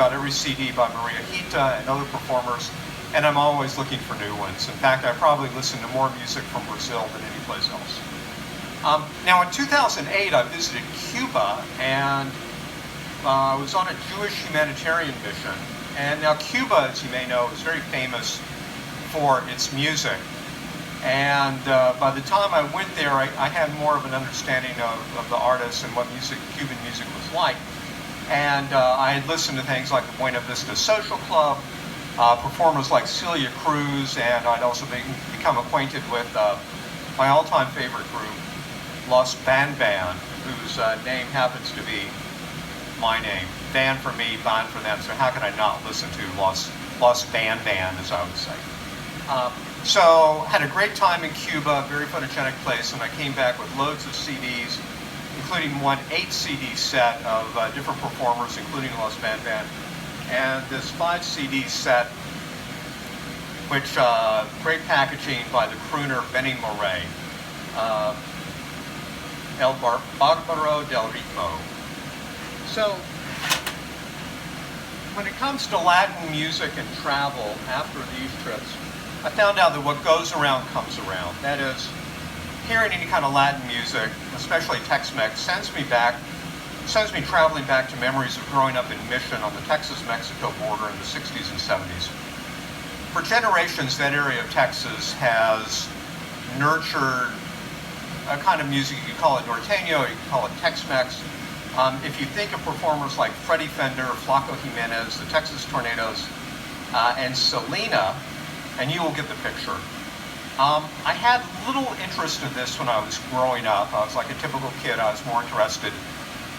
got every CD by Maria Hita and other performers, and I'm always looking for new ones. In fact, I probably listen to more music from Brazil than any place else. Now, in 2008, I visited Cuba, and I was on a Jewish humanitarian mission. And now Cuba, as you may know, is very famous for its music. And by the time I went there, I had more of an understanding of the artists and what Cuban music was like. And I had listened to things like the Buena Vista Social Club, performers like Celia Cruz, and I'd also become acquainted with my all-time favorite group, Los Ban Ban, whose name happens to be my name. Ban for me, Ban for them, so how could I not listen to Los Ban Ban, as I would say. So had a great time in Cuba, very photogenic place, and I came back with loads of CDs, including one 8-CD set of different performers, including Los Ban Ban, and this 5-CD set, which great packaging by the crooner Benny Moré, El Barbaro del Ritmo. So, when it comes to Latin music and travel after these trips, I found out that what goes around comes around. That is, hearing any kind of Latin music, especially Tex-Mex, sends me traveling back to memories of growing up in Mission on the Texas-Mexico border in the 60s and 70s. For generations, that area of Texas has nurtured a kind of music. You can call it norteño, you can call it Tex-Mex. If you think of performers like Freddie Fender, Flaco Jimenez, the Texas Tornadoes, and Selena, and you will get the picture. I had little interest in this when I was growing up. I was like a typical kid. I was more interested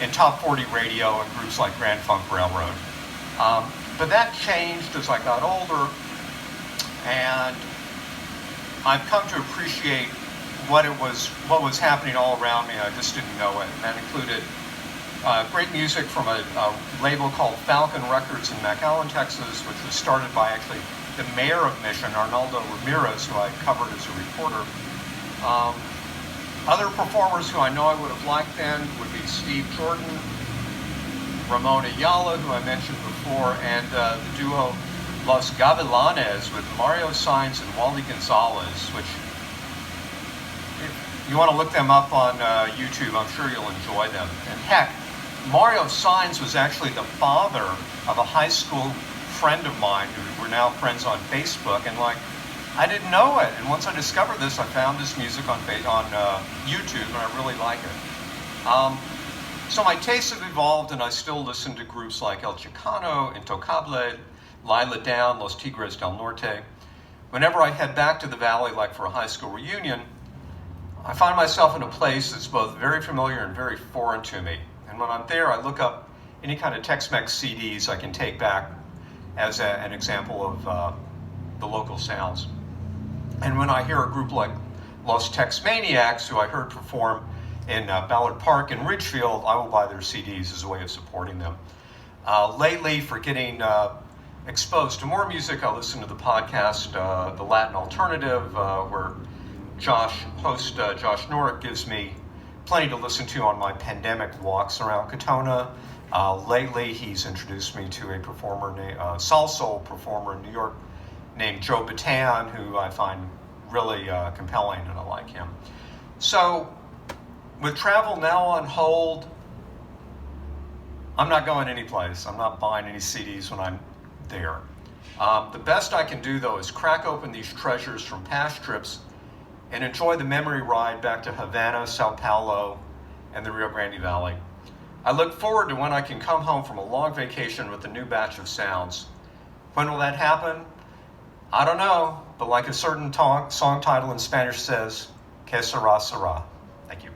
in top 40 radio and groups like Grand Funk Railroad. But that changed as I got older, and I've come to appreciate what was happening all around me. I just didn't know it, and that included great music from a label called Falcon Records in McAllen, Texas, which was started by actually the mayor of Mission, Arnaldo Ramirez, who I covered as a reporter. Other performers who I know I would have liked then would be Steve Jordan, Ramon Ayala, who I mentioned before, and the duo Los Gavilanes with Mario Sainz and Wally Gonzalez, which, if you want to look them up on YouTube, I'm sure you'll enjoy them. And heck, Mario Sainz was actually the father of a high school friend of mine who we're now friends on Facebook, and I didn't know it. And once I discovered this, I found this music on YouTube, and I really like it. So my tastes have evolved, and I still listen to groups like El Chicano, Intocable, Lila Down, Los Tigres del Norte. Whenever I head back to the Valley, like for a high school reunion, I find myself in a place that's both very familiar and very foreign to me. And when I'm there, I look up any kind of Tex-Mex CDs I can take back as an example of the local sounds. And when I hear a group like Los Tex-Maniacs, who I heard perform in Ballard Park in Ridgefield, I will buy their CDs as a way of supporting them. Lately, for getting exposed to more music, I listen to the podcast, The Latin Alternative, where host Josh Norrick gives me plenty to listen to on my pandemic walks around Katona. Lately, he's introduced me to a performer, salsa performer in New York named Joe Bataan, who I find really compelling, and I like him. So, with travel now on hold, I'm not going anyplace. I'm not buying any CDs when I'm there. The best I can do, though, is crack open these treasures from past trips and enjoy the memory ride back to Havana, Sao Paulo, and the Rio Grande Valley. I look forward to when I can come home from a long vacation with a new batch of sounds. When will that happen? I don't know, but like a certain song title in Spanish says, que sera, sera. Thank you.